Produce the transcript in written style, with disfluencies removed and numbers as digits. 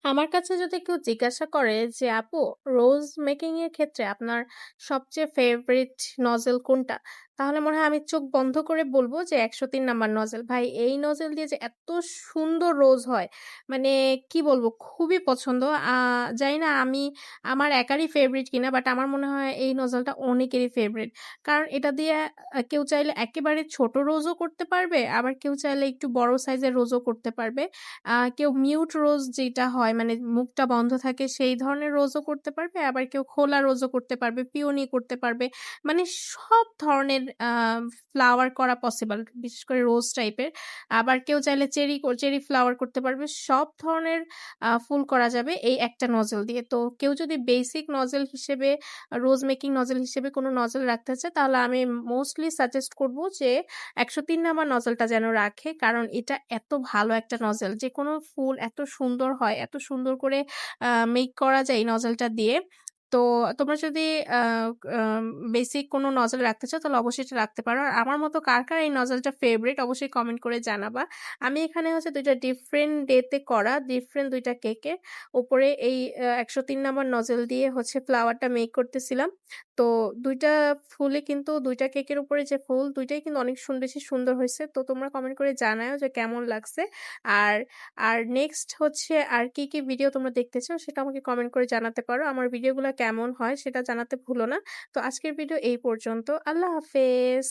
আমার কাছে যদি কেউ জিজ্ঞাসা করে যে, "আপু রোজ মেকিং এর ক্ষেত্রে আপনার সবচেয়ে ফেভারিট নজেল কোনটা?" তাহলে মনে হয় আমি চোখ বন্ধ করে বলব যে ১০৩ নাম্বার নজেল। ভাই এই নজেল দিয়ে যে এত সুন্দর রোজ হয়, মানে কি বলবো খুবই পছন্দ। জানি না আমার একারই ফেভারিট কিনা বাট আমার মনে হয় এই নজেলটা অনেকেরই ফেভারিট। কারণ এটা দিয়ে কেউ চাইলে একেবারে ছোট রোজও করতে পারবে, আবার কেউ চাইলে একটু বড় সাইজের রোজও করতে পারবে। কেউ মিউট রোজ যেটা হয় মানে মুখটা বন্ধ থাকে সেই ধরনের রোজও করতে পারবে, আবার কেউ খোলা রোজও করতে পারবে, পিওনি করতে পারবে। মানে সব ধরনের ফ্লাওয়ার করা পসিবল। বিশেষ করে রোজ টাইপের। আবার কেউ চাইলে চেরি ফ্লাওয়ার করতে পারবে। সব ধরনের ফুল করা যাবে এই একটা নজেল দিয়ে। তো কেউ যদি বেসিক নজেল হিসেবে রোজ মেকিং নজেল হিসেবে কোনো নজেল রাখতে চায় তাহলে আমি মোস্টলি সাজেস্ট করব যে ১০৩ নাম্বার নজেলটা যেন রাখে। কারণ এটা এত ভালো একটা নজেল। যেকোনো ফুল এত সুন্দর হয়, এত সুন্দর করে মেক করা যায় এই নজেলটা দিয়ে। তো তোমরা যদি আ আম বেসিক কোনো নজেল রাখতে চাও তাহলে অবশ্যই এটা রাখতে পারো। আর আমার মতো কার এই নজেলটা ফেভারিট অবশ্যই কমেন্ট করে জানাবা। আমি এখানে হচ্ছে ২ টা ডিফারেন্ট ডে তে করা ডিফারেন্ট ২ টা কেকের উপরে এই ১০৩ নাম্বার নজেল দিয়ে হচ্ছে ফ্লাওয়ারটা মেক করতেছিলাম। তো ২ টা ফুলই কিন্তু ২ টা কেকের উপরে যে ফুল ২ টাই কিন্তু অনেক বেশি সুন্দর হইছে। তো তোমরা কমেন্ট করে জানায়ও যে কেমন লাগছে। আর, আর নেক্সট হচ্ছে আর কি ভিডিও তোমরা দেখতে চাও সেটা আমাকে কমেন্ট করে জানাতে পারো। আমার ভিডিওগুলা কেমন হয় সেটা জানাতে ভুলো না। তো আজকের ভিডিও এই পর্যন্ত। আল্লাহ হাফেজ।